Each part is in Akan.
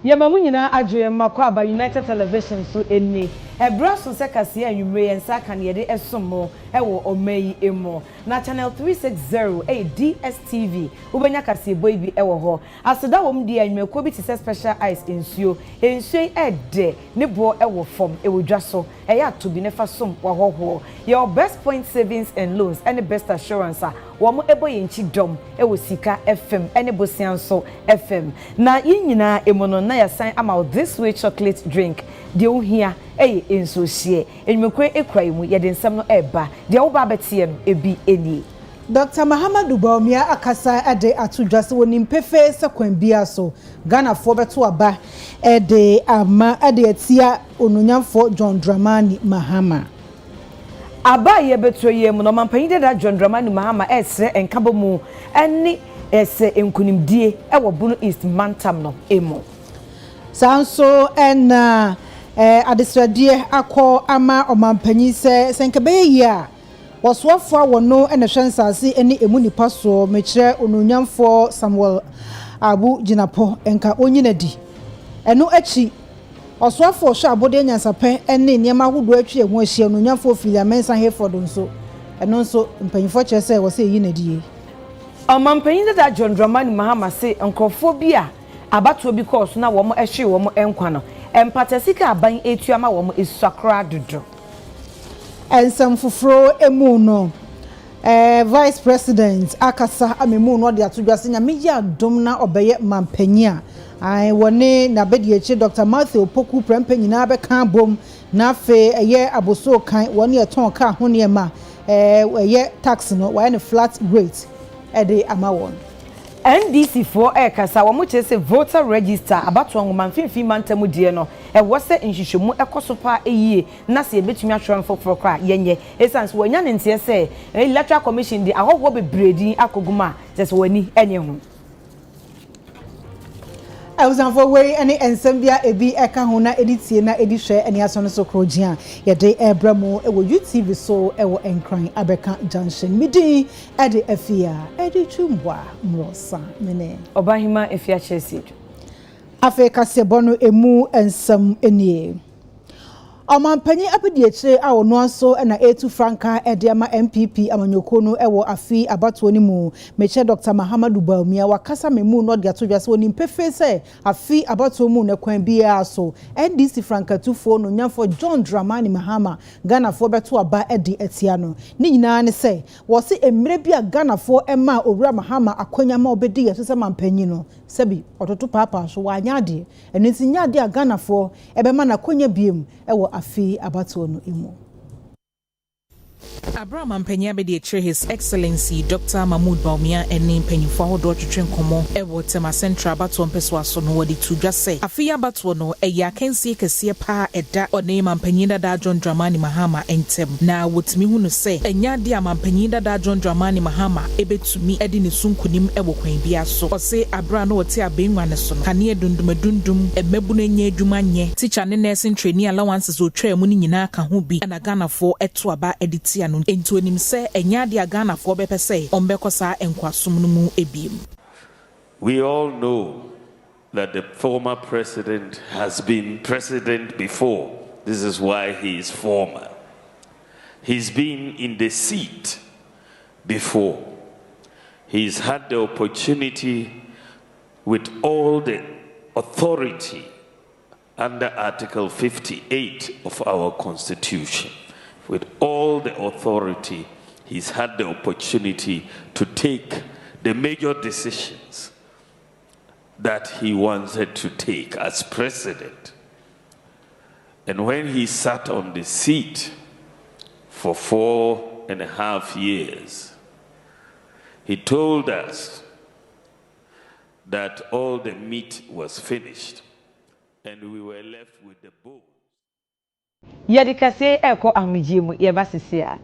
Yamamu nyina adwe makwa aba United Television so eni ebra so se kase anwumre yensa kan yede esomo ewo omayi emo na channel 360 DSTV ubenya kase boy bi ewo ho asoda wom di anwumeko bi tise special ice ensuo ede ne bo ewo fom ewo dwa so eya to bi ne fa som wa hoho your best point savings and loans and best assurance wo ebo yenchi dom ewo sika FM ene bosian so FM na yinyina emono na ya sign ama this way chocolate drink de ohia enso hie enwekwe ekrai mu ye de nsam no eba de wo ba betie no ebi eni Dr. Muhammadu Bawumia akasa ade atudwase woni mpefe sekwan bia so Ghana fo beto aba ede ama ade atia ononyamfo John Dramani Mahama aba ye beto ye mu no mampanyide da John Dramani Mahama esre enkabo mu eni ese enkunimdie ewo bunu East Mantam no emo sanso ena adesradie akọ ama omampanyi se senkebe yi a waswafo awono ena hwensase eni emu nipa so mekire ononyamfo Samuel Abu Jinapo enka onyinadi eno achi waswafo hwe abode nyansape ene niema hodo atwi ehu ahia ononyamfo Filiamensa Heford nso eno nso mpanyifo kire se wose yinadi omampanyi da John Dramani Mahama se nkrofo bi a abato bi course na wo mo ehwe wo mo enkwa no empatesika aban etuama wo mo esakra dodo ensam fufuro emu no vice president akasa amemu no de atodwase nya meya dom na obeye mampanya ai woni na bedi echi Dr. Matthew Poku prempanyina be kan bom na fe eye aboso kan woni eton ka ho ne ma eye tax no wa ne flat rate de amawon NDC for kasa wo mo chese voter register abato ngoma mfimfi mantamu die no wo se nhihwemu ekoso pa eyie na se ebetumi atwran foforo kra yenye essence wonya ne ntie se electoral commission di ahogwo bebredi akoguma se wani enye ho Awuzanfo we ene ensembia ebi eka ho na editie na edihwe ene aso no so krojia ye de ebramu ewo UTV so ewo enkran abeka junction midi ede afia ede twumbwa mrosa mene obahima afia chesi Africa se bono emu ensam enie Omampanyi apedi ekire a ono aso na etu franka ediama MPP amanyoko no ewo afi abato ni mu meche Dr. Muhammadu Bawumia wakasa memu no de atodwase woni mpefe se afi abato mu ne kwan bia so NDC franka tufo no nyamfo John Dramani Mahama Ghana fo beto aba edi etia no ni nyina ne se wo se emre bia Ghana fo ema owura Mahama akwanya ma obedi yesese mampanyi no sebi ototo papa so wanya de eno ntinya de Ghana fo ebema na kwanya biem ewo afi abato no imo Abraham Ampenya be the His Excellency Dr. Mahmoud Bawumia ene mpanyifo ahodo twetwe nkomo ewo tema central abato mpeso aso no wodi to just say afi abato no eya kensie kese pa eda one mampanyi dada John Dramani Mahama entem na wotimi hunu se enya de mampanyi dada John Dramani Mahama ebetumi edi ne sunkunim ewo kwan bia so ose Abraham no wote abenwa ne so no kane dundum emebu na nya adwuma nye teacher ne nursing trainee allowances otwa mu ni nyina ka ho bi na Ghana fo eto aba editi ano ento nim se enya de Ghana fo be pese ombekosa enkwasum no mu ebiem. We all know that the former president has been president before. This is why he is former. He's been in the seat before. He's had the opportunity with all the authority under Article 58 of our Constitution. With all the authority, he's had the opportunity to take the major decisions that he wanted to take as president. And when he sat on the seat for 4.5 years, he told us that all the meat was finished and we were left with the bone. yadikase eko amjimu yebasisia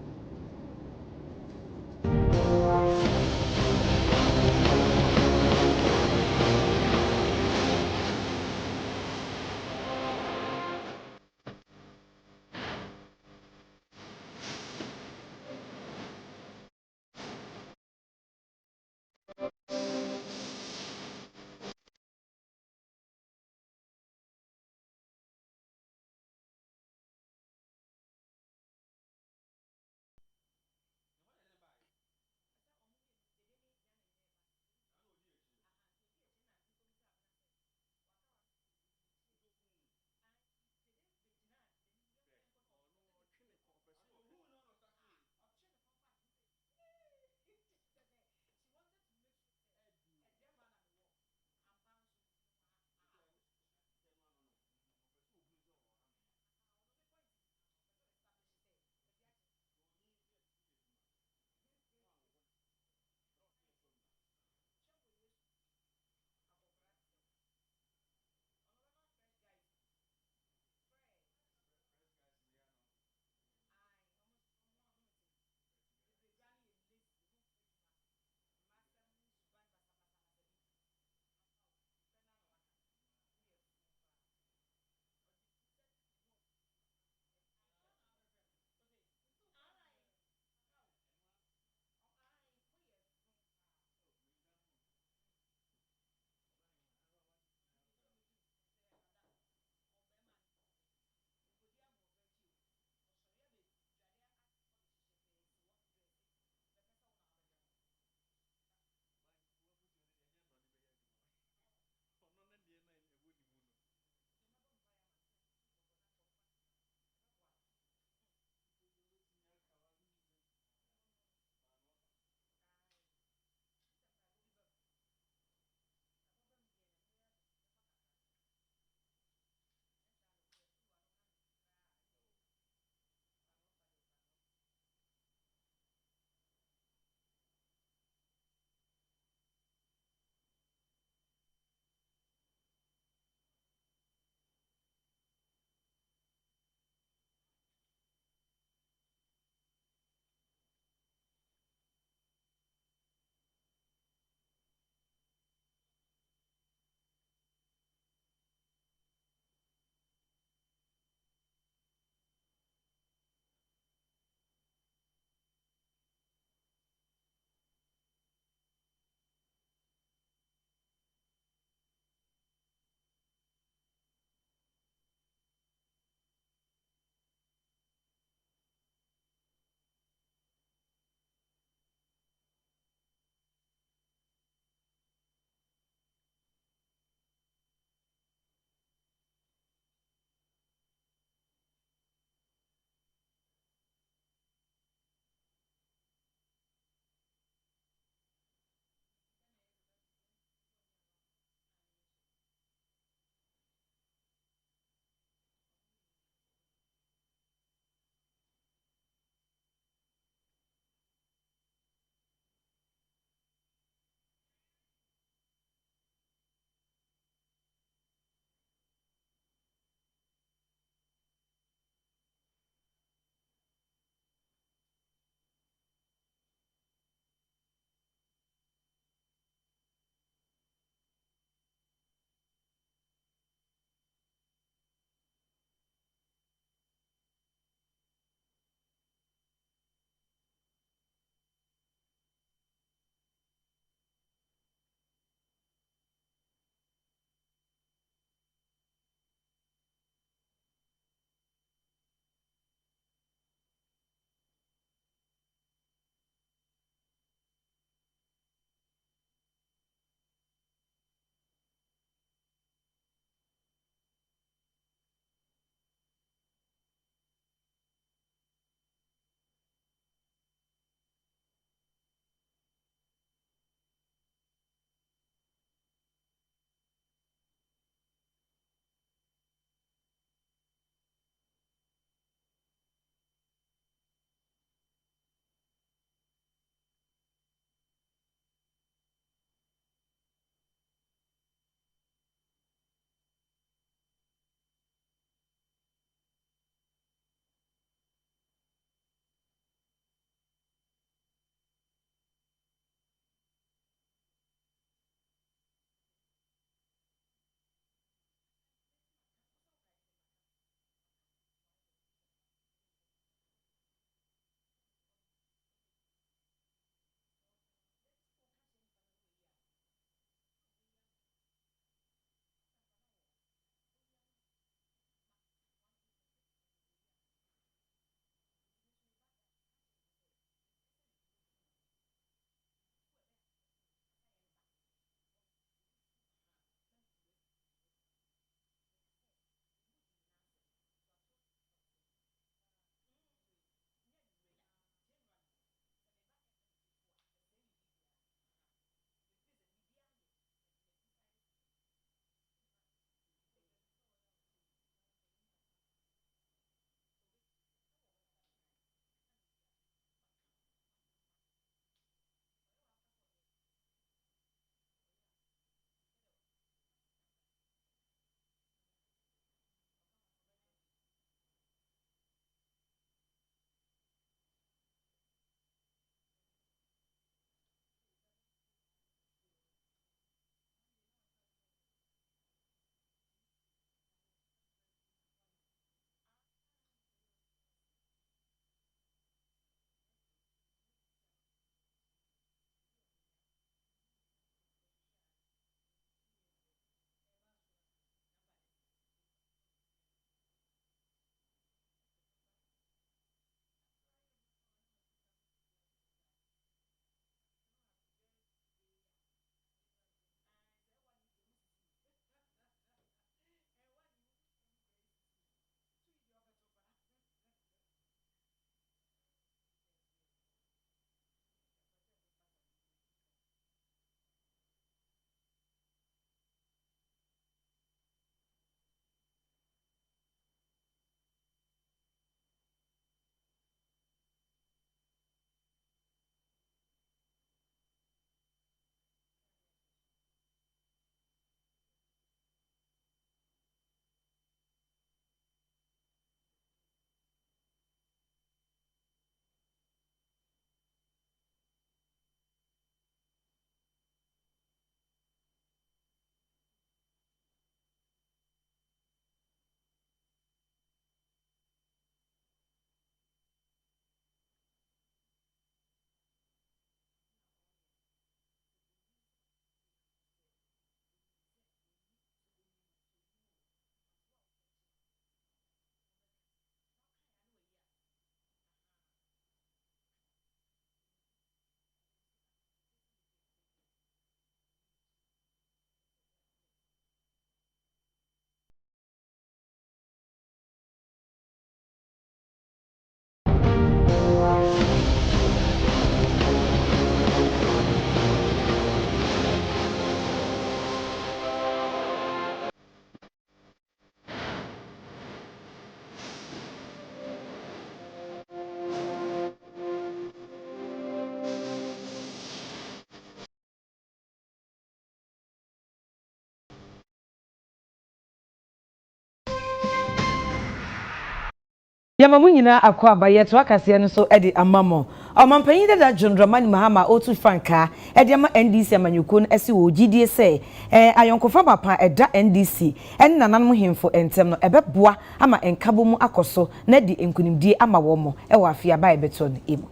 Yama mu nyina akwa abaye to akase no so edi amamo. Omampanyin dada John Dramani Mahama otu franka edi ama NDC amanyuko no esi wo gidie se ayonkofa papa eda NDC en nananom hemfo entem no ebeboa ama enkabo mu akoso na di enkunimdie ama wo mo e wa afia ba ebeto no emu.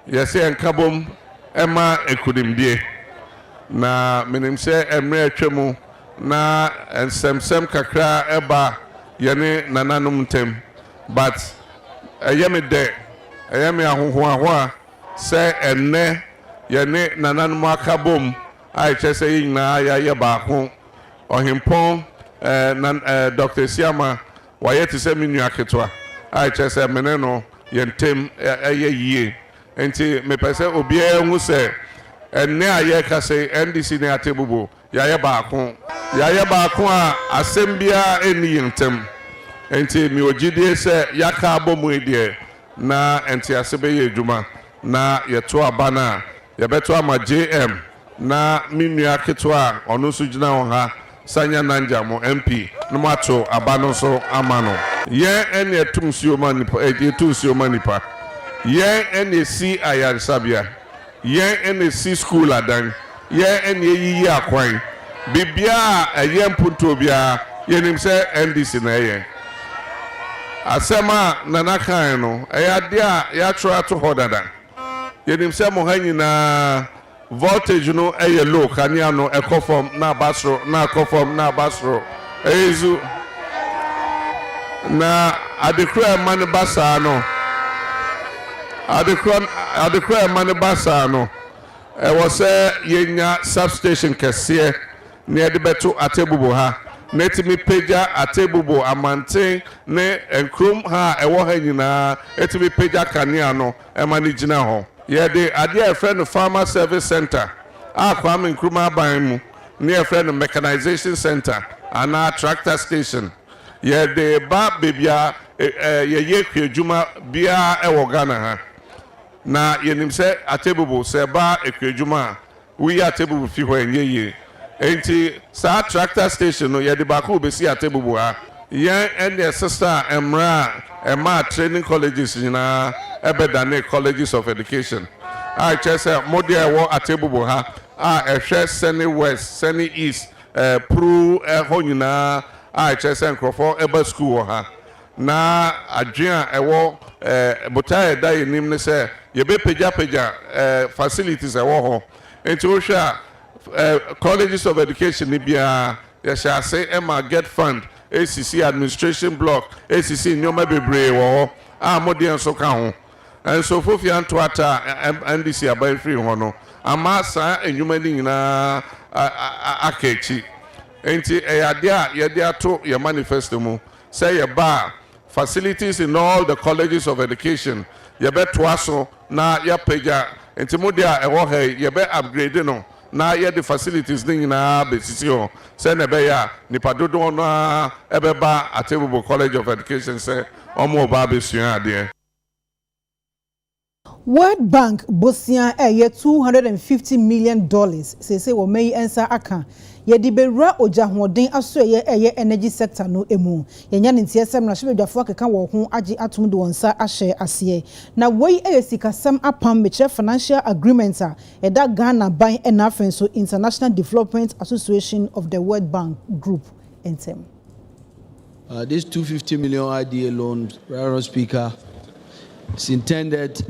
Yesi enkabom ema enkunimdie na menim se emre atwemu na ensemsem kakra eba yene nananom ntem. But ayame de ayame ahohoa say enne yene nananum akabom ai chese yina ya baako ohimpon Dr. Siama waye te se minu aketwa ai chese meneno yentem ayeye enti me pese obi enhu se enne aye kase NDC ne atebubo ya baako a asembia eni yentem. Enti mi ogidie se yaka abomu edie na enti asebe ye adwuma na yeto abana yebeto ama JM na minua ketwa ono so gina ho ha sanya nanja mo MP no mato abano so amano ye ene etumsio manipa etumsio manipa ye ene si ayarsabia ye ene si school adan ye ene yiyi akwan bibia ayempunto bia yenim se NDC na ye asema nanakan no eyade a ya try to hodada yenim se mo hanyina voltage no eye low kania no ekofom na basro na ekofom na basro ezu na adekra mane basa no adekra mane basa no e wo se yenya substation kese ne de beto atebubo ha netimi peja atebubo amante ne enkrum ha ewo ha nyina etimi peja kanea no emani gina ho ye de ade a friend farmer service center akwam enkrum aban mu ne a friend mechanization center ana tractor station ye de ba bebia ye kwedwuma bia ewo Ghana ha na yenim se atebubo se ba ekwedwuma wi atebubo fi ho enye enti sa tractor station no yedi baako obesi atebubu ha yen ene sister emra training colleges nyina ebedane colleges of education I chese model wo atebubu ha ehwe Seni West Seni East pro ho nyina I chese nkrofo eba school ha na adwea ewo botae da yenim ne se yebe peja facilities ewo ho enti wo hwa colleges of education nibia ya shall say Emma get fund ACC administration block ACC nyoma bebre wo modern so ka ho and so fofia anto ata NDC abai free ho no ama sa enyuma ni nyina akechi enti eyade a yede ato your manifesto mu say your bar facilities in all the colleges of education ye beto aso na ya peja enti modia ewo he ye be upgrade no na ye the facilities ni na besisi ho se na be ya nipa dodo no ebeba Atebubo College of Education se omo ba besua ade. World Bank bosia eye $250 million say wo mai ensa aka ye di bewra ojahoden aso eye energy sector no emu yenya ntiesem na hwebedwafo akeka wo ho age atom de wonsa ahye ase na wei eye sikasem apam meche financial agreement a eda Ghana ban na afen so International Development Association of the World Bank Group entem. This $250 million IDA loan, Honorable Speaker, is intended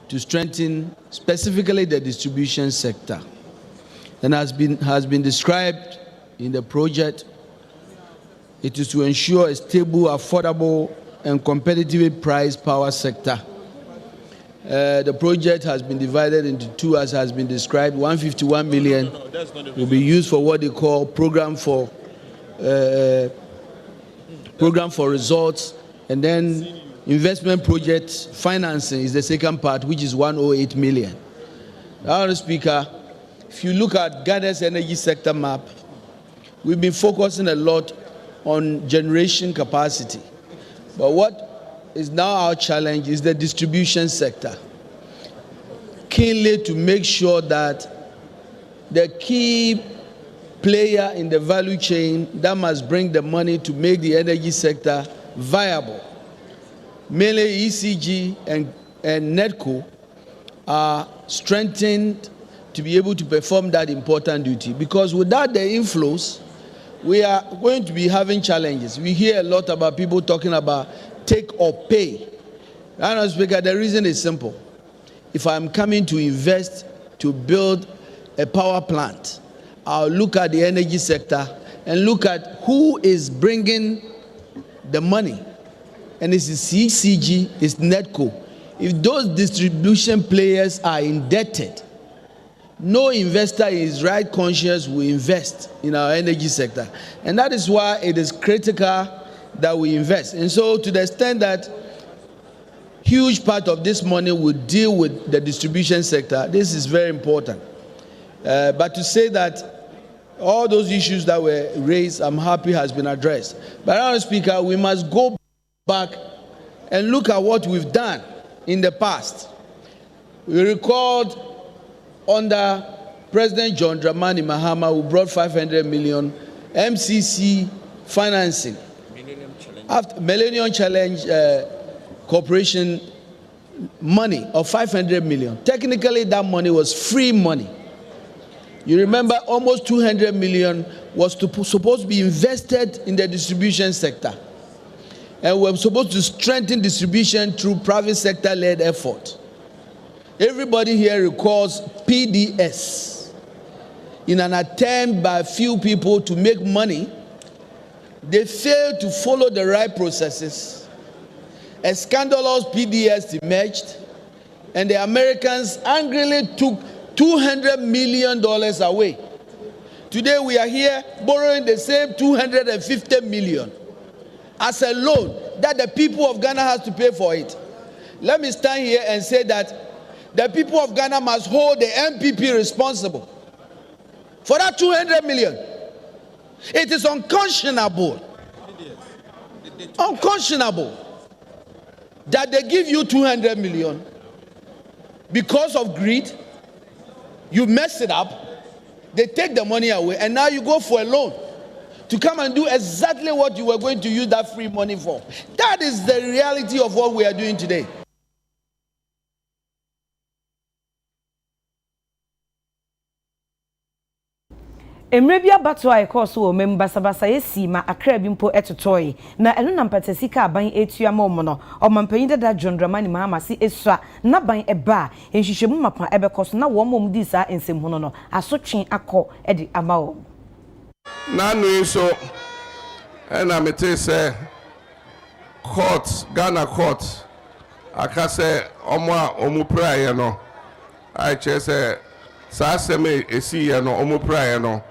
to strengthen specifically the distribution sector, and has been described in the project. It is to ensure a stable, affordable, and competitively priced power sector. The project has been divided into two, as has been described. 151 million will be used for what they call program for results, and then investment project financing is the second part, which is 108 million. Honorable Speaker, if you look at Ghana's energy sector map, we've been focusing a lot on generation capacity. But what is now our challenge is the distribution sector. Keenly to make sure that the key player in the value chain that must bring the money to make the energy sector viable mainly ECG and NEDCO, are strengthened to be able to perform that important duty. Because without the inflows, we are going to be having challenges. We hear a lot about people talking about take or pay. Madam Speaker, the reason is simple. If I'm coming to invest to build a power plant, I'll look at the energy sector and look at who is bringing the money. And it's CCG, it's NEDCO. If those distribution players are indebted, no investor in his right conscience will invest in our energy sector. And that is why it is critical that we invest. And so to the extent that huge part of this money will deal with the distribution sector, this is very important. But to say that all those issues that were raised, I'm happy has been addressed. But Madam Speaker, we must go back and look at what we've done in the past. We recalled under President John Dramani Mahama, who brought 500 million MCC financing. Millennium Challenge Corporation money of 500 million. Technically, that money was free money. You remember almost 200 million was supposed to be invested in the distribution sector. And we're supposed to strengthen distribution through private sector-led effort. Everybody here recalls PDS. In an attempt by a few people to make money, they failed to follow the right processes. A scandalous PDS emerged, and the Americans angrily took $200 million away. Today we are here borrowing the same 250 million as a loan that the people of Ghana has to pay for it. Let me stand here and say that the people of Ghana must hold the MPP responsible for that 200 million. It is unconscionable that they give you 200 million because of greed. You mess it up, they take the money away, and now you go for a loan to come and do exactly what you were going to use that free money for. That is the reality of what we are doing today. Emrebia bato a ekọ so o membasabasa yesi ma akra bi mpo etotoy na eno na mpatesika aban etua ma omo no omampanyi dada John Dramani Mahama si esua na ban eba enhihwemu mapa ebekọ so na wo mom di sa ensem hono no asotwe akọ edi ama o na no so na mete se court Ghana court akase omo a omu praye no ai che se sa seme esi ye no omu praye no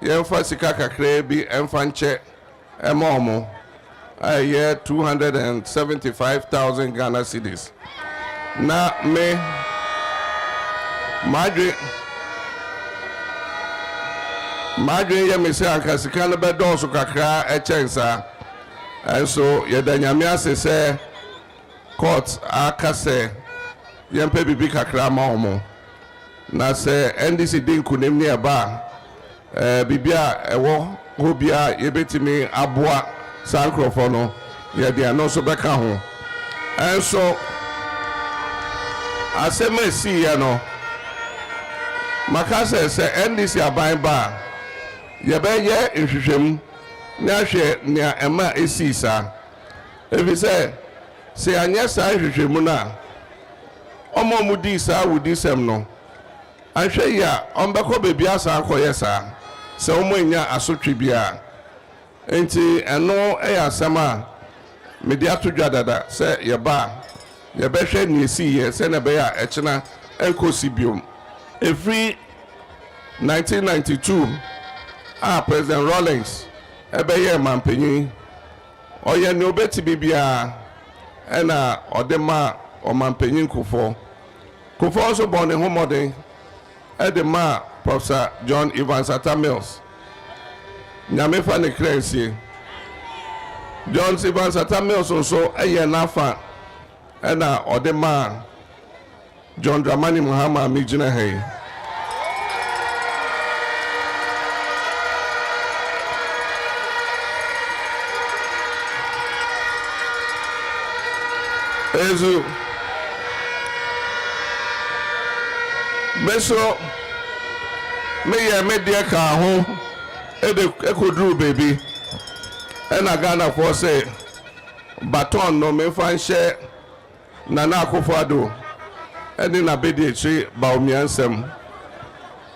yemfa sika kakra bi emfa nche emomo aye 275,000 Ghana cedis na me madre ye me se anka sika no be don so kakra echensa enso ye danyame asese court akase yempe bibi kakra ma omo na se NDC din kunem ne eba bibia ewo hobia yebetimi aboa sankrofo no ye dia no so beka ho enso asemesi ye no makase se NDC aban ba ye be ye nhwehwem na hwe nia ema esisa ebi se anya sa nhwehwemu na omo mudi sa wudi sem no anhwe ya ombeko bebia sa akoyesa se omonya asotwe bia enti eno eyasama media to dwadada se yeba yebehwe ni esi ye se na be ya echena enkosi biom every 1992 President Rawlings ebeye mampanyi oye ne obeti bibia ena odema omampanyi nkofo so bone homode edema Professor John Evans Atamils nyame fa ne krensie John Evans Atamils so eye nafa ena odema John Dramani Mahama mijina hey Ezu. Meso me ya media ka ho ekodru baby. Ena Ghana for say baton no me fan share Nana Akufo-Addo eni na bedi echi ba omiansem.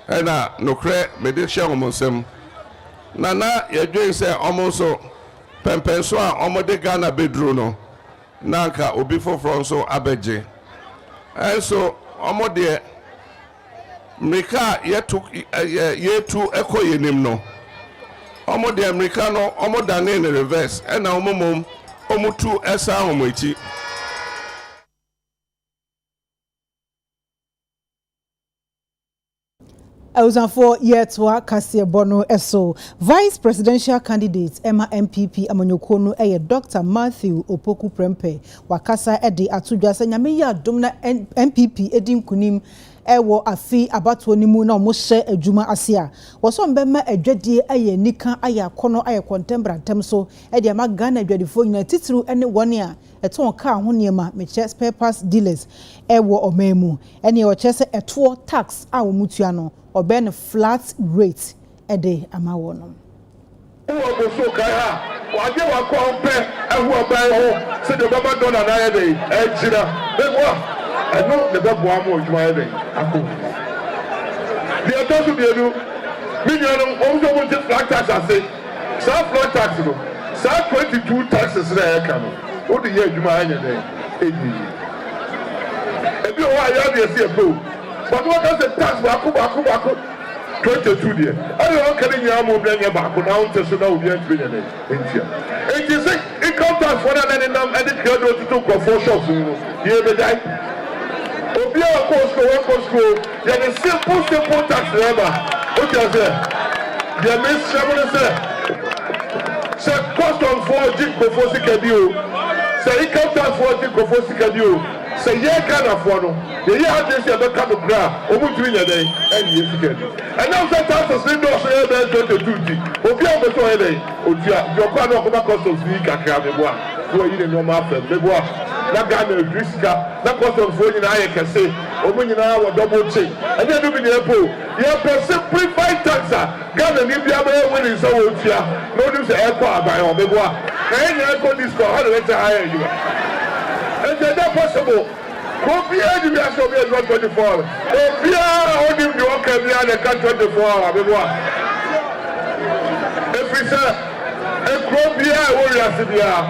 Ena nokre me de share omonsem. Nana yedwen say omonso pempenso a omode Ghana bedru no. Nanka obi foforo nso abeje. Enso omode America yetu eko yenim no. Omode America no omodane in reverse. Ena omomom omutu esa omoichi. For Yetwa Kasie Bono Eso, Vice Presidential Candidate Emma MPP Amanyokono Dr. Matthew Opoku Prempe, Wakasa Edi Atujasa Nyamiya Domna MPP Edim Kunim Ewo afi abatoɔ ni mu na ɔmo hyɛ adwuma ase a wɔsɔ mbɛma adwadie ayɛ nika ayɛ akɔnɔ ayɛ kɔntɛmbrantem so ɛde ama Ghana adwadifo nyina titiri ɛne wɔne a ɛtɔn kaa ho nneɛma mekyɛ spare parts dealers ɛwɔ ɔman mu ɛne ɔkyɛ sɛ ɛtoɔ tax a wɔn tua no ɔbɛn no flat rate ɛde ama wɔn no. Oboso kai ha wade wakɔ mpɛ ɛho ɔbɛn ho sɛ de baba dɔna na yɛ de ɛgyina bɛboa ɛno de bɛboa mo adwuma yɛ de akɔ deɛ ɛtɔ so bienu me nuanom ɔmo sɛ ɔmo nte flat tax ase saa flat tax no saa 22 taxes na ɛka no wode yɛ adwuma anyɛ dɛ ɛnyi ebi wɔ hɔ a yɛ ade asi ɛpɛ o but wɔka sɛ tax baako 22 deɛ ɛne ɔka ne nyinaa ma obi anyɛ baako na wonte so na obi antumi nyɛ dɛ ɛntia enti sɛ income tax fɔ no na ne nam ɛde kra de ɔtoto nkurɔfoɔ shops no yɛbɛgyae obi a ɔkɔ school yɛde simple tax number wotia sɛ deɛ mesrɛ mo no sɛ customfoɔ gye nkurɔfoɔ sika bi o sɛ income taxfoɔ gye nkurɔfoɔ sika bi o sɛ yɛ Ghanafoɔ no yɛyɛ ade sɛ yɛbɛka no kora a ɔmutumi nyɛ dɛn ɛnyɛ sika bi ɛnam sɛ taxes ne dɔɔso yɛ bɛɛ 22 ti obi a ɔbɛsɛ ɔyɛ dɛn otua deɛ ɔkɔ a na ɔkɔba customs yi kakra meboa na ɔyi ne nneɔma afɛm meboa na Ghana adwiri sika na customfoɔ nyinaa yɛ kɛse ɔmo nyinaa wɔ dɔbɔ kye ɛnyɛ no bi ne yɛpo yɛpɛ simplified tax a Ghana ni bi abɛyɛ wele nsa wɔ otua na onim sɛ ɛkɔ aban ɔ meboa na ɛnyɛ ɛkɔ disco hɔ ne bɛkyɛ ha yɛ adwuma ɛnkyɛ dɛ possible obiara di bi asɛ obi adwuma 24 hours obiara onim deɛ ɔka biara na ɛka 24 hours meboa ɛfiri sɛ ekuro biara ɛwɔ wiase biara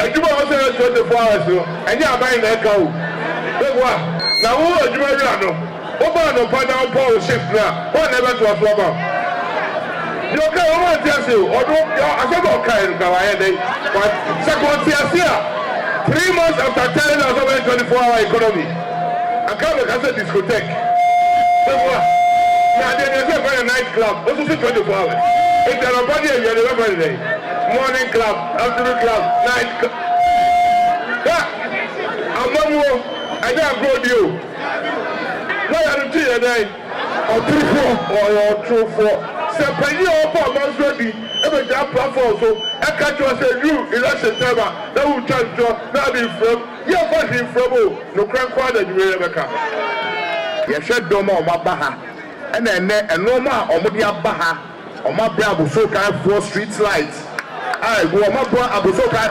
adwuma a wɔsɛ 24 hours no ɛnyɛ aban na ɛka o meboa na wo adwuma wia no woba anɔpa na wopɔ wo shift no a wɔn na ɛbɛtoa so ɔba deɛ ɔka wɔn ante ase o ɔdo asɛm a ɔkae no ka wayɛ dɛn sɛ kɔnte ase a 3 months after telling us about 24-hour economy, I can't look at a discotheque. Now, there's a night club, also 24 hours. If there are body, you're the every day. Morning club, afternoon club, night club. I'm not more, I don't go to you. Why are you 3 a day? Or 3, 4, or 2, 4. Say, pay you up on months ready. Every job platform, so I catch you say you election time. That will charge you. Now be from. You're fighting from. No crime quad that you will ever come. You should do more about Baha. And then no more on Modia Baha. On my brother, so kind 4 street lights. I go on my brother, so kind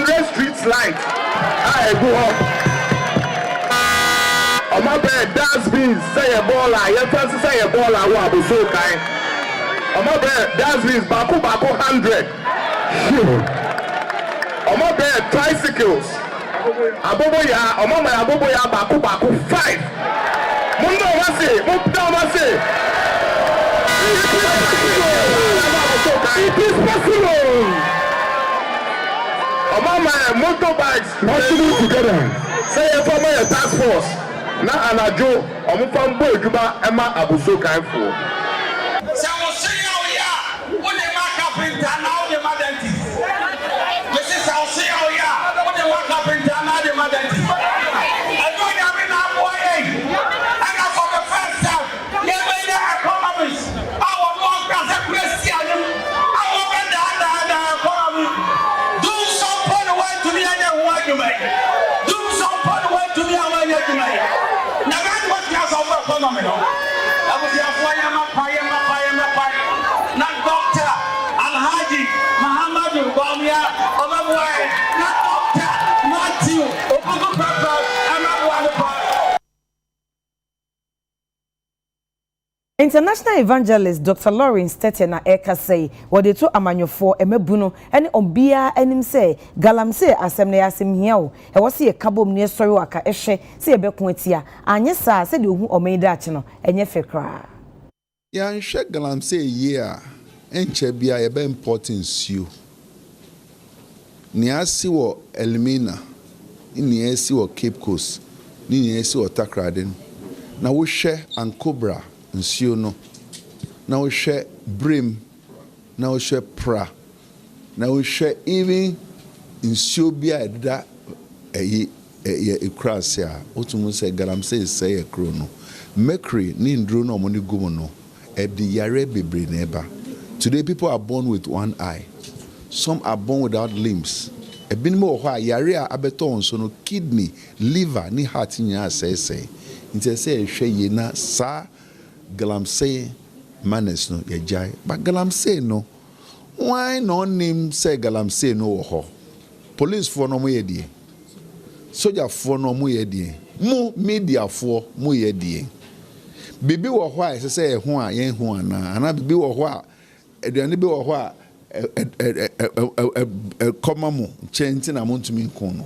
100 street lights. I go on. On my bed, dustbins, say a baller. You fancy say a baller, what was so kind. On my bed, dustbins, Baku 100. On my bed, tricycles. Aboboya, on my Aboboya, Baku 5. Mundo Masi, Mundo Masi. It is possible. On my motorbikes, possible together. Say a former task force. Na anajo, on my farm boy, Juba, Emma Abuso Kaifo. Do something International evangelist Dr. Lawrence Tete na eka say wode to amanyofo emebuno ene ombia enim say galamse asem na yasem hiao e wo se ye kabom ne sori waka ehwe se ye bekon atia anye sa se de ohu omeda ache no enye fekra ya nhwe galamse ye a enche bia ye be important su ni asi wo Elmina ni asi wo Cape Coast ni asi wo Takraden na wo hwe Ankobra nsuo no na wo hwe Brim na wo hwe Pra na wo hwe even nsuo bia edda ekrase a otumu se galamse se ye kro no mercury ni ndro no mo ni gumo no edi yare bebre na eba. Today people are born with one eye, some are born without limbs. Ebinimo ho a yare a abeto onso no kidney, liver ni heart nya asese nti se hwe ye na sa galamsey manes no ye jai but galamsey no why no name say galamsey no wo ho police for no mo ye die soldier for no mo ye die mo media for mo ye die bibi wo ho a se ho a yen ho ana bibi wo ho a eduane bi wo ho a koma mo chenti na mo ntumi nkon no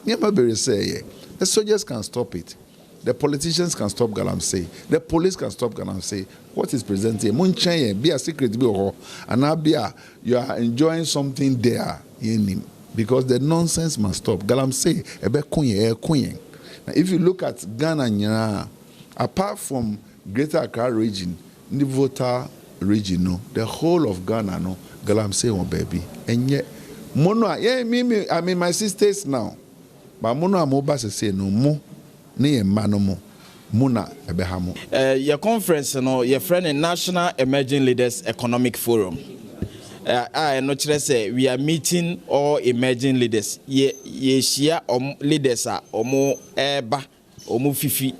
nyema bere say the soldiers can stop it. The politicians can stop galamsey. The police can stop galamsey. What is presented? Munchen be a secret be ho. And now you are enjoying something there because the nonsense must stop. Galamsey ebe kunye. Now if you look at Ghana, apart from Greater Accra region, the Volta region, no, the whole of Ghana, no, galamsey one baby. And yet, mono, I mean my sisters now, but mono amoba say no more. Your conference, your friend in National Emerging Leaders Economic Forum. I know say we are meeting all emerging leaders. Ye share leaders are omo eba omo fifi.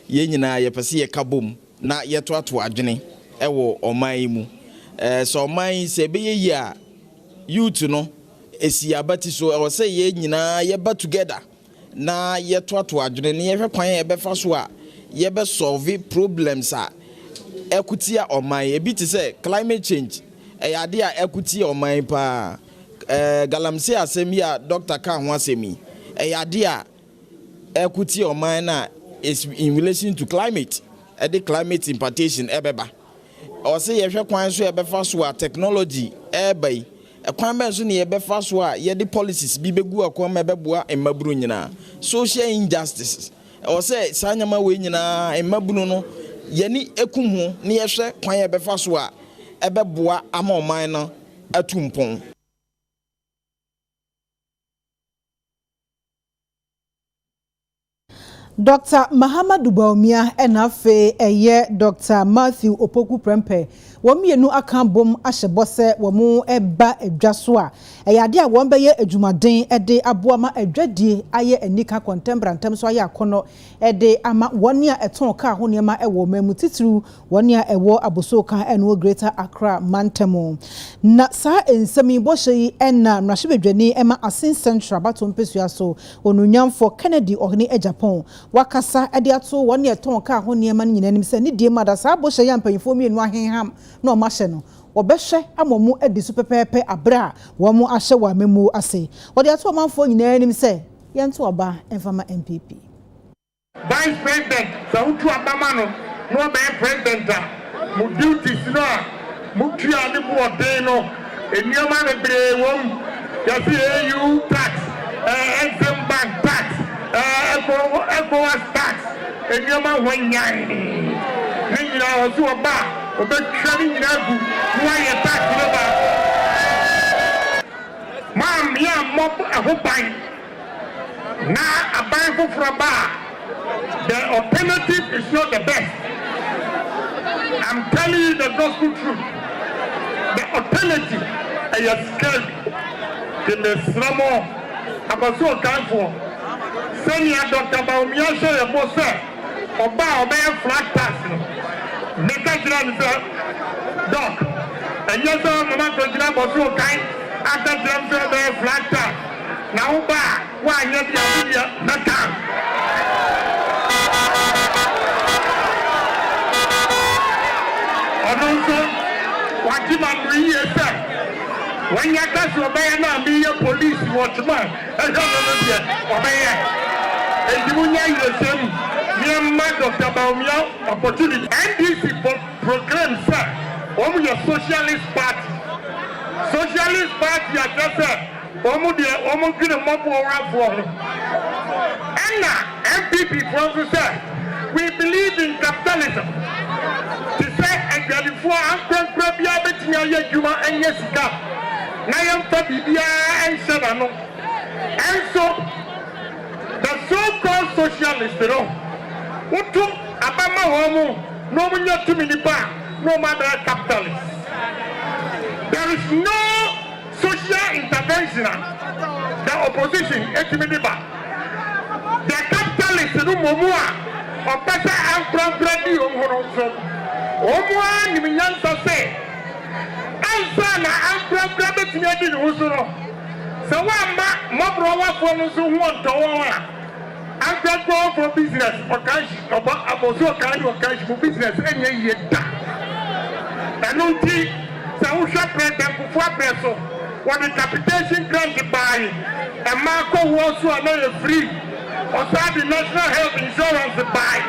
Ye nyina ye pese ye kabom na ye to adwene ewo oman mu. So oman se be ye a youth no esi abati so e say ye nyina ye ba together. Na ye to adwene ne ye hwe kwan ye befa so a ye be solve problems a equity oman e bi te say climate change e yade a equity oman pa galamsey asemi a Dr. Ka ho asemi e yade a equity oman na is in relation to climate the climate impartation ebeba o say ye hwe kwan so ye befa so a technology ebai ekwan ben so ne ye befa so a ye the policies bi begu akwa mebeboa emaburu nyina social injustices o say sanyama we nyina emaburu no ye ni ekum ho ne ye hwe kwan ye befa so a ebeboa ama oman no atumpon. Dr. Mahamadu Baumia enafe eye Dr. Matthew Opoku Prempe womienu aka bom ahyebose womu eba edwaso a eyade a won beye adwumaden ede aboama adwadie aye anika contemporary so aye akono ede ama woni a eton ka ho niema ewo mamu titiru woni a ewo abosoka eno Greater Accra mantemo na sa ensemi bohye ena mrahwebedwani ema Asin Central batom pesua so onunyamfo Kennedy ohne Japan wakasa ede ato woni eton ka ho niema nyinanim se ne die mada sa bohye ya mpanyifo mienu ahenham no mahye no obehwe amomu edi so pepepe abra wo mu ahye wa memu ase ode ato manfo nyina nim se yento oba enfama MPP Vice President so utu abama no be president mu duties no mu tua ne bo den no enioma bebre wom ya see EU tax exempt bank tax ECOWAS tax enioma hwanyan ni nyina osu oba obetwani nyina gu why tax no ba mam ya mob ahoban na aban foforo ba. The alternative is not the best. I'm telling you the gospel truth. The alternative is scary. The Slamo Abaso Kanfo. Senior Dr. Baumia show your boss, Oba flat tax. Make a grand doc. And yes, Mama President Bosu Kai, after Jam flat tax. Now back, why not the media? Not time. Also, what you man bring yourself? When you catch your man and be a police watchman, I don't know obey. And you will not the same. Mere man of the Baumia opportunity. NDC program, sir. Only your socialist party. Socialist party, I just said. Almost get a mob for and MPP from say we believe in capitalism. To say and before I'm going to be able to Juma and Yesika. Now I'm and Sedano. And so the so-called socialists, you know, who took Abama Homo, no one yet too many bar, no matter capitalist. There is no social intervention. The opposition, Ekimidiba. The capitalists, no more. Or better, I'm from Brady Omoronso. Omwa, Nimiansa say. Ansana, I'm from Brady Usuro. So, one more for us who want to own. I'm going for business or cash, or also kind of cash for business, and yet. And no tea, so shop rent and for peso. When the capitation granted by a Marco was to another free or start the national health insurance by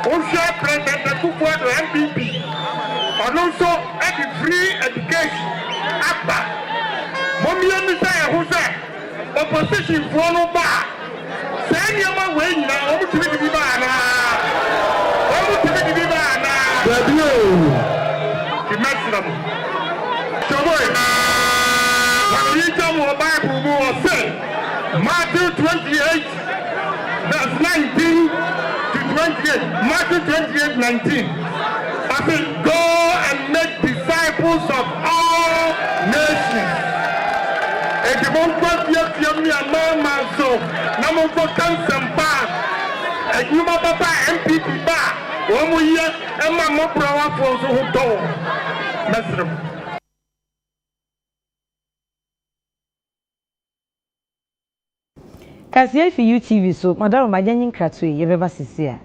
Osha President and for the MPP and also at the free education. Abba Mommy and Messiah who said opposition for no bar. Send your man way now over to the Vivana. Over to the Vivana. The maximum. So Bible will say Matthew 28 verse 19 to 28. Matthew 28, 19. I said, go and make disciples of all nations. And the one God you me a man so now go cancel back. And you my papa MPP back. One more year and my more power for who do. That's Kasia fi UTV so madam majanyin krato ye beba sisi a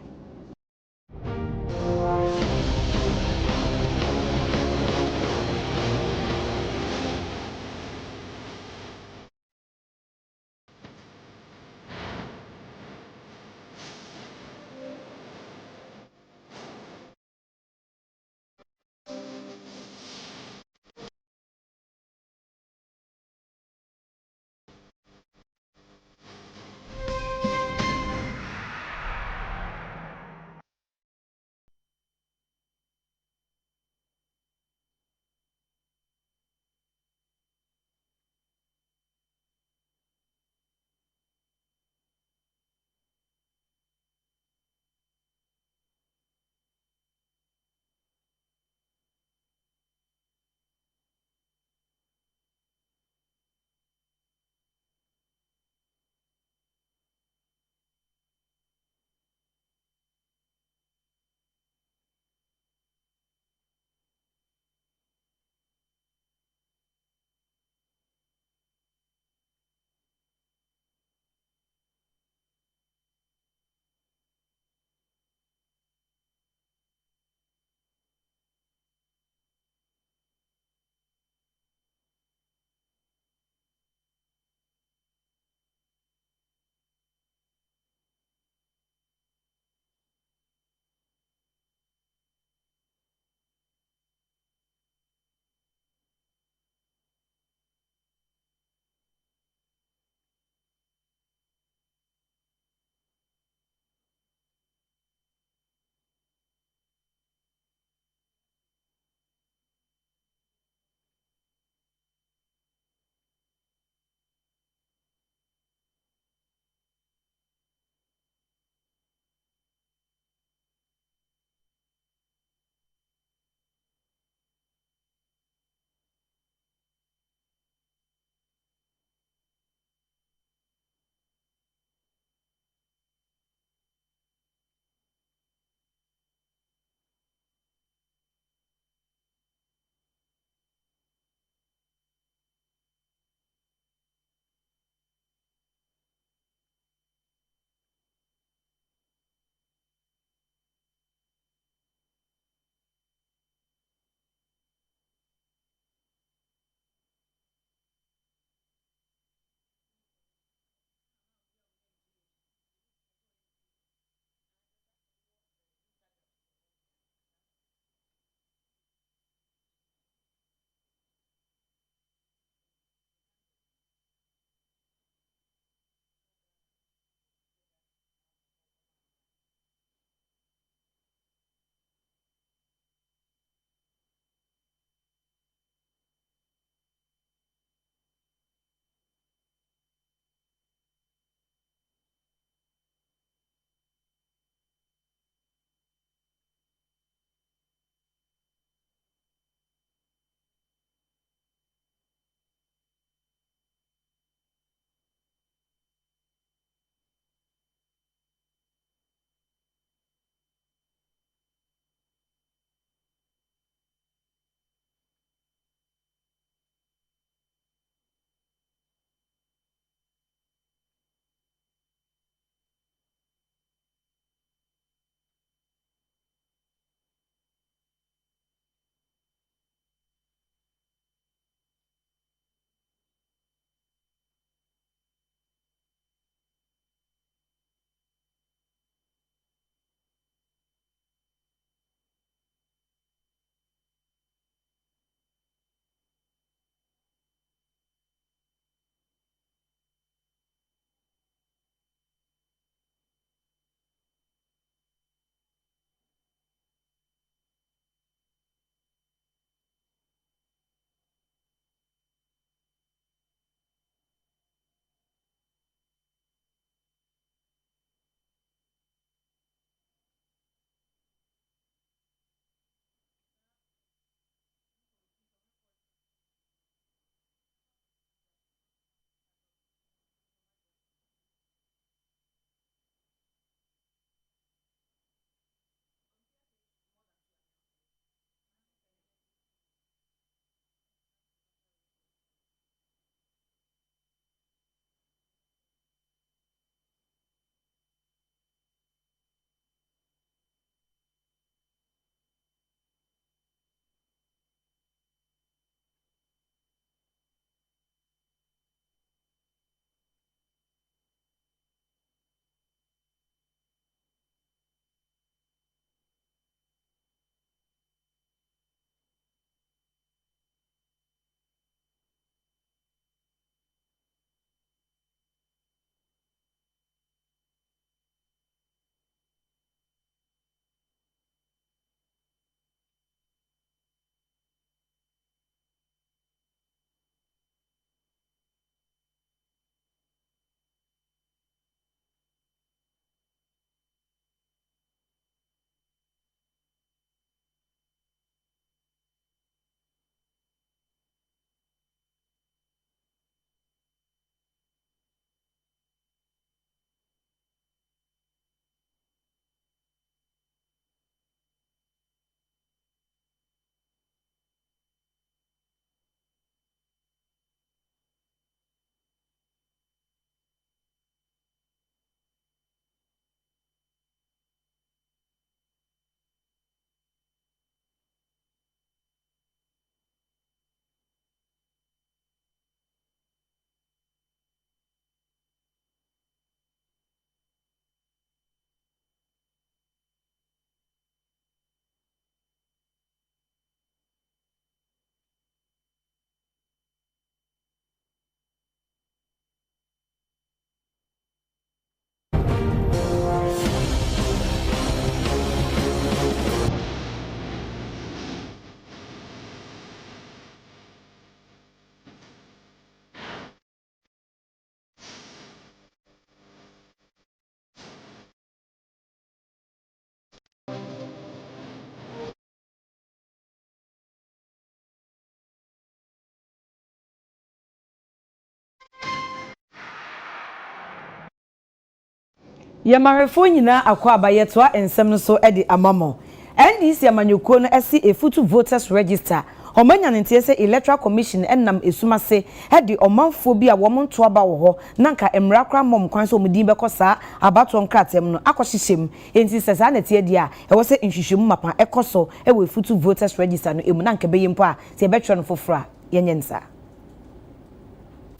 Yamarefo nyina akwa abayetwa ensem no so edi amamo. NDC amanyoko no esi efutu voters register. Omanya ntie se electoral commission enam esumase edi omanfo bi a womonto aba wo ho nanka emrakra mom kwan so omudin bekosa abato nkratem no akoshishem enti se sa na tie dia e wo se nhwehwemu mapa ekoso e we efutu voters register no emu nanka beyimpo a tie betwe no fofora yenyensa.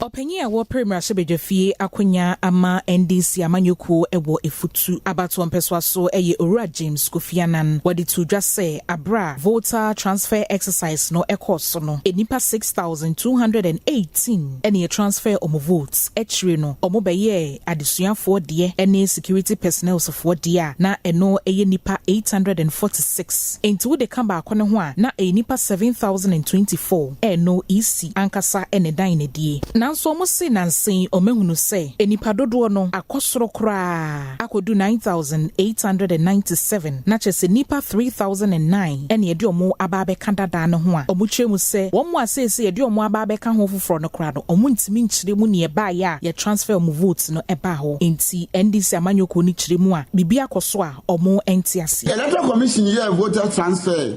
Openye awo premier sebedefie akonya ama NDC amanyoko ewo efutu abato mpeswa so eye Owura James Kofianan wadi to just say abra voter transfer exercise no ekoso no enipa 6218 ene transfer omo votes echire no omo beye adesuafo de ene security personnel for dia na eno eye nipa 846 enti wo de kamba akone ho a na enipa 7024 eno EC ankasa ene dan ne die so mo se nansen omehunu se enipa dodo no akosoro kra akodu 9897 na chese nipa 3009 ene edi omo ababe kandada no ho a omuchemu se wo mo asese edi omo ababe ka ho foforo no kra no omo ntimi nchire mu ne eba ya ye transfer omo votes no eba ho enti NDC amanyoko ni chire mu a bibia koso a omo enti ase electoral commission ye voter transfer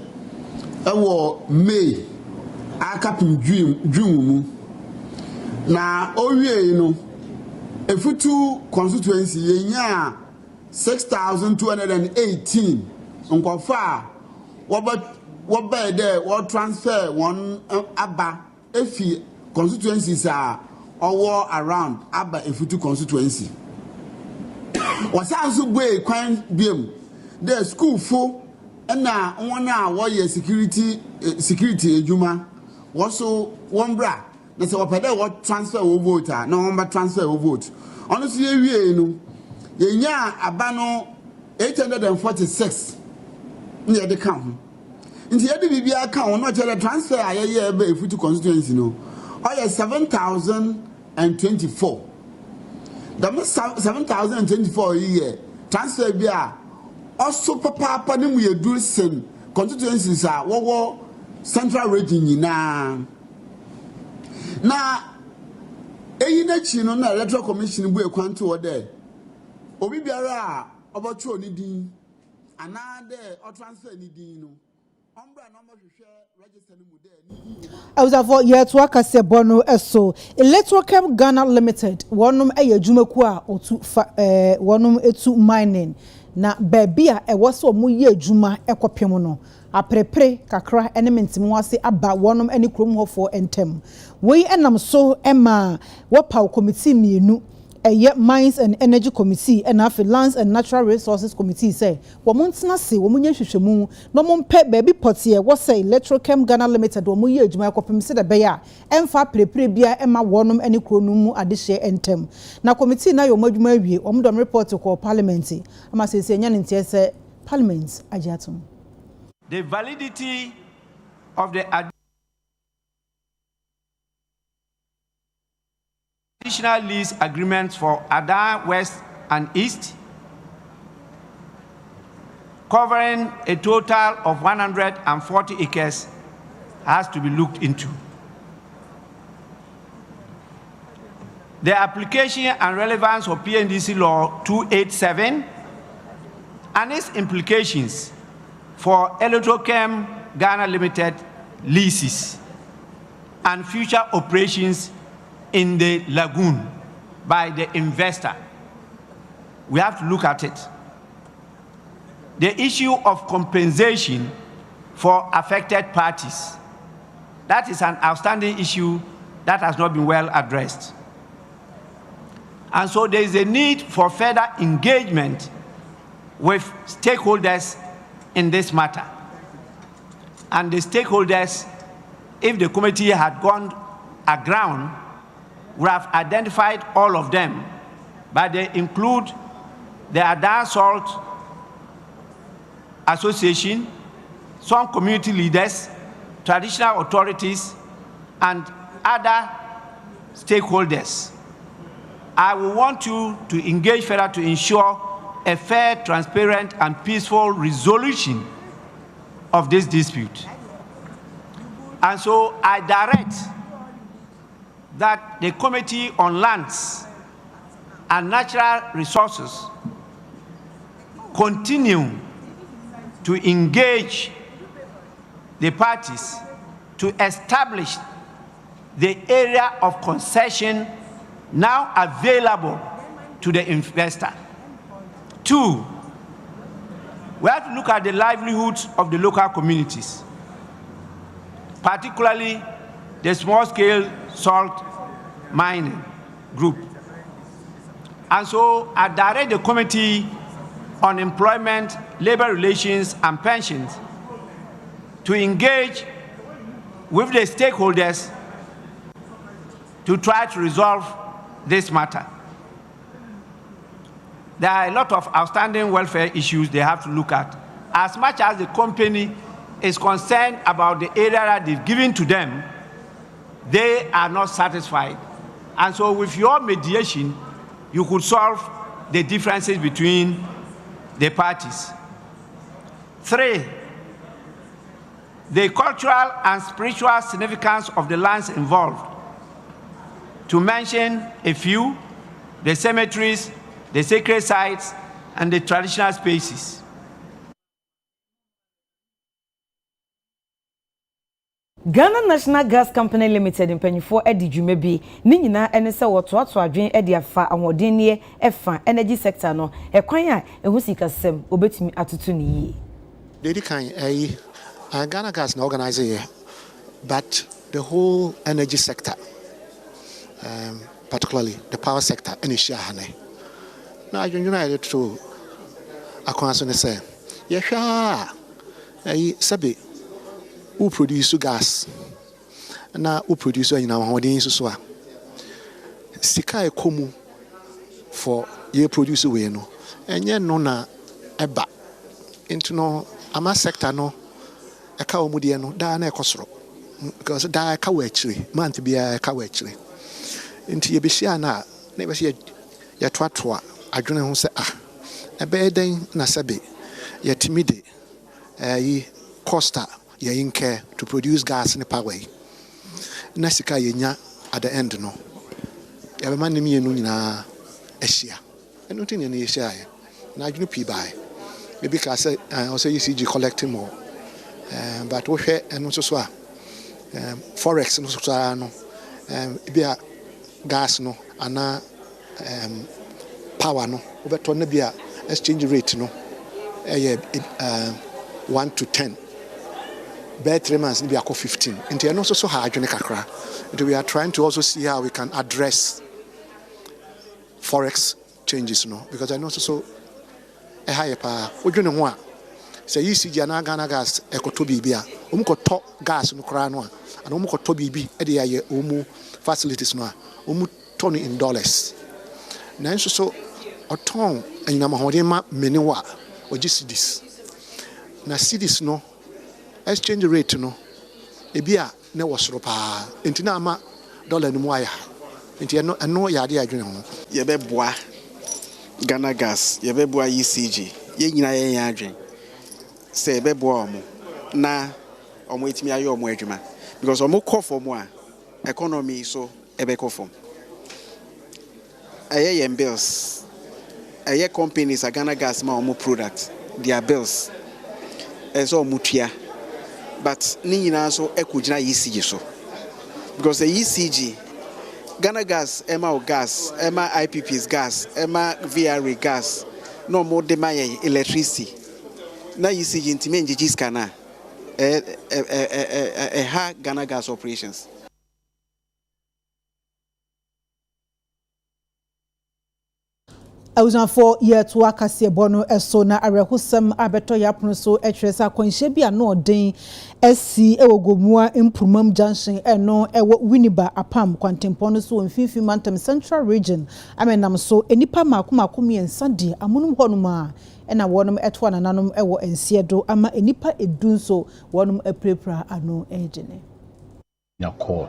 ewo May akapim June mu na owie no efutu constituency yenya 6218 nkofa woba de wo transfer one aba efi constituencies are all around aba efutu constituency wasanso boy kwan biem the school fo na wona wo ye security ejuma wo so wombra na se wapede wo transfer wo vote na womba transfer wo vote ono so ye wie no yenya aba no 846 ni e de ka ho nti ye de bibia ka ho no chere transfer ayeye ebe efutu constituency no oye 7024 the 7024 year transfer bia also papa ni mu ye du sen constituencies a wo central region nyina na eyi na chi no na electoral commission bu ekwanto wo de obi biara a oboto ni din ana de o transfer ni din no ombra na mo hwehwe register ni mu de ni awuzafo yeto akase bono eso Electoral Ghana Limited wonum eyadwumaku a otu wonum etu mining na babia ewo so mu ye adwuma ekopem no aprepre kakra element mu ase aba wonum eni krom hofo entem we enam so ema wopaw committee mienu eye Mines and Energy Committee and afi Lands and Natural Resources Committee say wo montena se wo munye hwehwemu no mompe baby potie wo say Electoral Ghana Limited wo mu ye adwuma ekopem se de beya emfa prepre bia ema wonum eni kronum mu adehye entem na committee na yo madwuma awie wo mdom report ko parliament ama se enya ntie se parliament agiatum. The validity of the additional lease agreements for Ada West and East, covering a total of 140 acres, has to be looked into. The application and relevance of PNDC Law 287 and its implications for Electoral Ghana Limited leases and future operations in the lagoon by the investor. We have to look at it. The issue of compensation for affected parties. That is an outstanding issue that has not been well addressed. And so there is a need for further engagement with stakeholders in this matter. And the stakeholders, if the committee had gone aground, would have identified all of them, but they include the Ada Salt Association, some community leaders, traditional authorities, and other stakeholders. I will want you to engage further to ensure a fair, transparent, and peaceful resolution of this dispute. And so I direct that the Committee on Lands and Natural Resources continue to engage the parties to establish the area of concession now available to the investor. 2, we have to look at the livelihoods of the local communities, particularly the small-scale salt mining group. And so I direct the Committee on Employment, Labor Relations, and Pensions to engage with the stakeholders to try to resolve this matter. There are a lot of outstanding welfare issues they have to look at. As much as the company is concerned about the area that they've given to them, they are not satisfied. And so with your mediation, you could solve the differences between the parties. 3, the cultural and spiritual significance of the lands involved. To mention a few, the cemeteries, the sacred sites, and the traditional spaces. Ghana National Gas Company Limited mpanyifo edi dwuma bi ni nyina ene se wotoato adwen edi afa anwodenie efa energy sector no ekwan a ehu sikasem obetumi atutu ni yi. Dedi kan Ghana Gas na organize here, but the whole energy sector, particularly the power sector, any share hane. Now you united to akwanso ne say yehwa sabi who produce gas na who produce anyina hodin so a sika ekomu for ye produce we no enye no na eba into no ama sector no eka omudie no da na ekosoro because da eka wa akire month bia eka wa akire nti ye behia na na be se ye toatoa adwene ho se ebe den na sabe ye timide yi costa ye incur to produce gas in power na sika ye nya at the end no ye be man mi enu nyina ehia enu tin ne ehia ye na adwene pi bai maybe ka say also ECG collecting more but we hwe enu so a forex no so no bia gas no ana power no obeto na bia exchange rate no 1 to 10 bear 3 months be 15 and also so hard kakra. We are trying to also see how we can address forex changes because I know so a higher power odwene ho a say ECG na Ghana Gas ekoto bibia omukoto gas no kra no a and omukoto bibi e de aye omu facilities no a omu turn in dollars na so oton anyina mahode ma meniwa oji cedis na cedis no exchange rate no ebia na wosoro pa enti na ama dollar no mu aya enti eno ya de adwene ho ye beboa Ghana Gas ye beboa ECG ye nyina ye ya adwen se beboa omo na omo etimi aye omo adwuma because omo kɔ fom a economy so ebe kɔ fom aye bills aye companies a Ghana Gas ma omo product their bills eso omo tua but ni nyina so ekugina ECG so because the ECG Ghana Gas ema gas ema IPP's gas ema VRA gas no more de my electricity na ECG intime njiji scanner ha Ghana Gas operations. Awusanfo ye to akase bono eso na arehusem abeto yapno so etwesa kwanhye bia no odin esi ewogomua improvement junction eno ewo Winiba apam kwantempo no so mfifi mantam central region amenam so enipa makomakom yensade amunum honuma ena wonum eto nananom ewo ensiedo ama enipa edun so wonum eprepra ano ejene ya call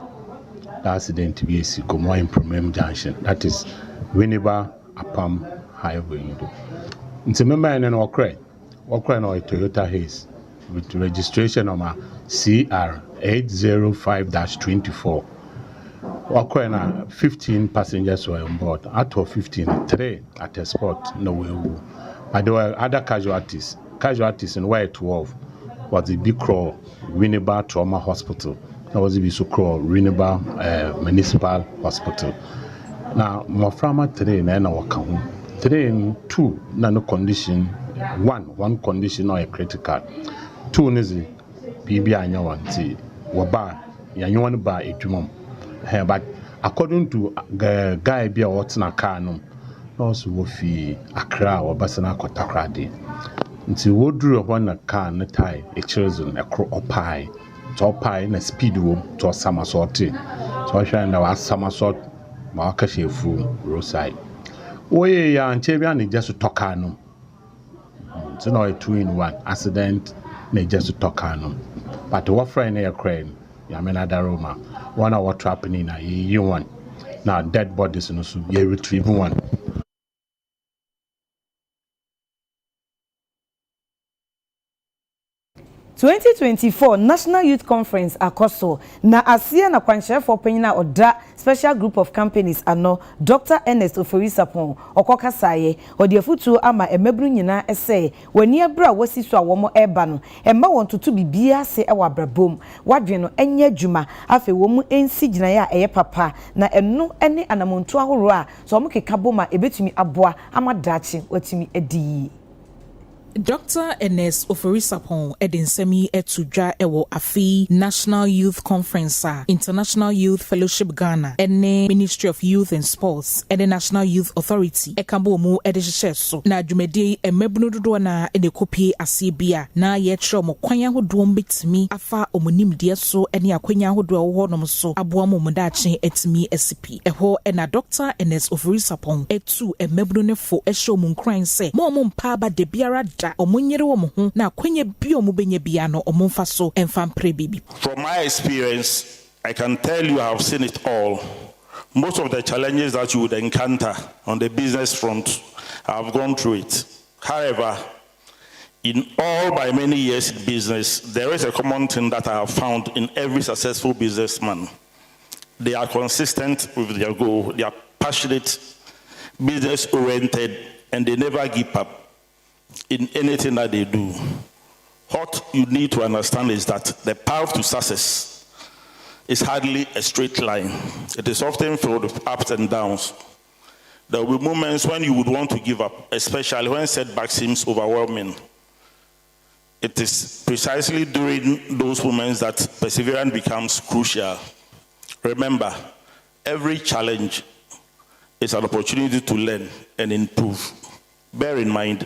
accident bi esi gomua improvement junction, that is Winiba apam highway do nti member ene no okra no Toyota Haze with registration number CR 805-24 okra na 15 passengers were on board. Out of 15, 3 at a spot no way But there were other casualties. Casualties in where 12 was the Big Crow Winneba Trauma Hospital. That was the Bisukro Winneba Municipal Hospital. Now, Moframa today, and our count. Today, two, no condition. One condition or a critical. Two, Nizi, PBI, no one, see, Waba, Yanwan Bar, a tumum. But according to Guy Bia Watson Carnum, also Wofi, Accra, or Bassana Kotakradi. Until we drew upon a car and a tie, a children, a crow or pie, to pie in a speed room to a somersault. So I shall now ask somersault, Markashi fool, roadside. Oh, yeah, and Chabian just to talk on. So now a 2-in-1 accident, they just to talk on. But what friend a crane, Yamena Daroma, 1 hour trapping in a year one. Now dead bodies in also, ye retrieve one. 2024 National Youth Conference akoso na asia na kwanhyerefo panyina oda special group of companies ano Dr. Ernest Oforisapon okokasaye odiafutu ama emebru nyina ese wani abra wasisu awomo eba no emma wontoto bibia se ewa brabom wadwe no enye adwuma afi womu ensi gina ya eye papa na eno ene anamonto ahoro a so omo keka boma ebetumi aboa amadachi watumi edi. Dr. Ernest Oforisapon Edinsemi Etudra Ewo Afi National Youth Conference International Youth Fellowship Ghana ene Ministry of Youth and Sports ene National Youth Authority ekambo mu edehyeso na dwumedi emebunu dodo na ene kopie asebia na yetro mo kwanya hodo mbetimi afa omunimdie so ene akwanya hodo wo no so aboa mo mudache etimi SP eho ena Dr. Ernest Oforisapon etu emebunu ne fo ehyo mu nkran se mo mpa ba de biara omunyere wo mo ho na kwenye bi omubenya bia no omumfa so emfa mpre bibi. From my experience, I can tell you I have seen it all. Most of the challenges that you would encounter on the business front, I have gone through it. However, in all my many years in business, there is a common thing that I have found in every successful businessman. They are consistent with their goal, they are passionate, business-oriented, and they never give up in anything that they do. What you need to understand is that the path to success is hardly a straight line. It is often filled with ups and downs. There will be moments when you would want to give up, especially when setback seems overwhelming. It is precisely during those moments that perseverance becomes crucial. Remember, every challenge is an opportunity to learn and improve. Bear in mind,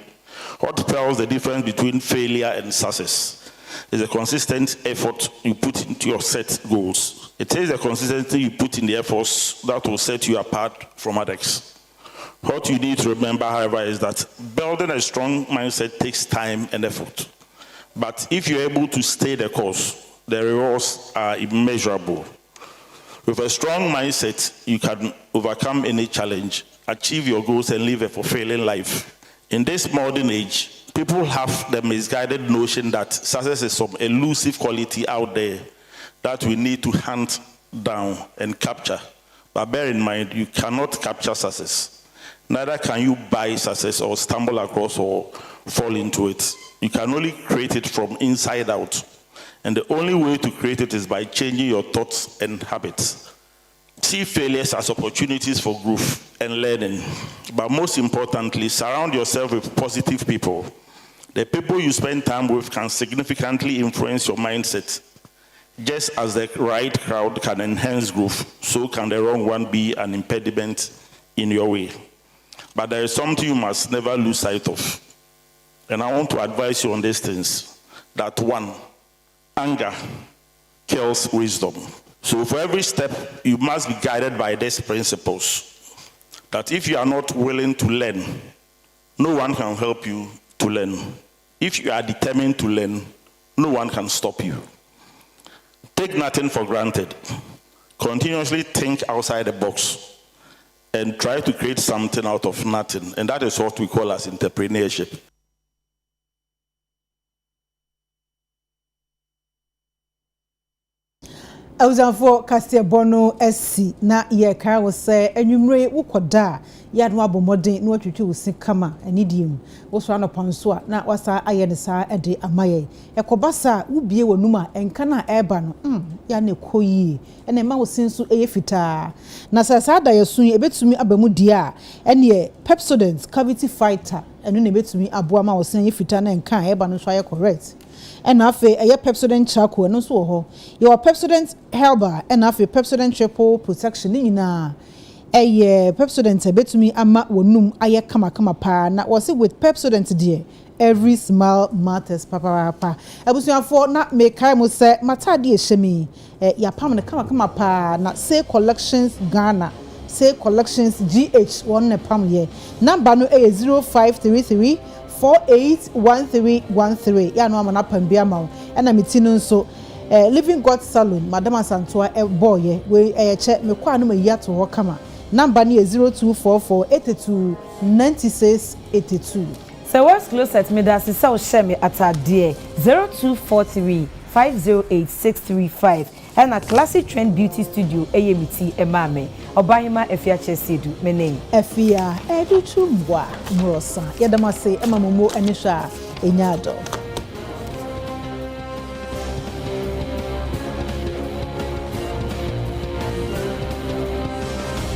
what tells the difference between failure and success is a consistent effort you put into your set goals. It is the consistency you put in the efforts that will set you apart from others. What you need to remember, however, is that building a strong mindset takes time and effort. But if you're able to stay the course, the rewards are immeasurable. With a strong mindset, you can overcome any challenge, achieve your goals, and live a fulfilling life. In this modern age, people have the misguided notion that success is some elusive quality out there that we need to hunt down and capture. But bear in mind, you cannot capture success. Neither can you buy success or stumble across or fall into it. You can only create it from inside out. And the only way to create it is by changing your thoughts and habits. See failures as opportunities for growth and learning. But most importantly, surround yourself with positive people. The people you spend time with can significantly influence your mindset. Just as the right crowd can enhance growth, so can the wrong one be an impediment in your way. But there is something you must never lose sight of. And I want to advise you on these things. That one, anger kills wisdom. So for every step, you must be guided by these principles. That if you are not willing to learn, no one can help you to learn. If you are determined to learn, no one can stop you. Take nothing for granted. Continuously think outside the box and try to create something out of nothing. And that is what we call as entrepreneurship. Awuzanfo Kasia Bono SC na ye ka wo se anwumre wokoda ya no abomodin na watwetwe wosi kama anidiem wo so anopanso a na wasa aye ne saa ede amaye ekobasa wubie wanum a enka na eba no ya ne koyi ene ma wosinso eye fitaa na sasa da yesun ebetumi abamu dia ene Pepsodent cavity fighter enu ne betumi aboa ma wosin eye fitaa na enka eba no so aye correct. And afe a Pepsodent charcoal no so ho your Pepsodent Helba and afe Pepsodent triple protection ni na Pepsodent betumi ama wonum aye kama pa na was it with Pepsodent dear every smile matters papa abusuafo na me kai mo se matade ehemi ya pam na kama pa na say collections Ghana say collections GH one ne pam ye number no 0533 481313 ya no amana pambia ma na metinu nso Living God Salon Madam Santoa boy we che me kwa no mayi ato ho kama number ni 0244829682 so what's closet me that is so share me atade 0243 508 and a classic trend beauty studio AMT emame obahima efia chesedu menen efia edu chumwa mrosa yadamase emamomo enisha enyado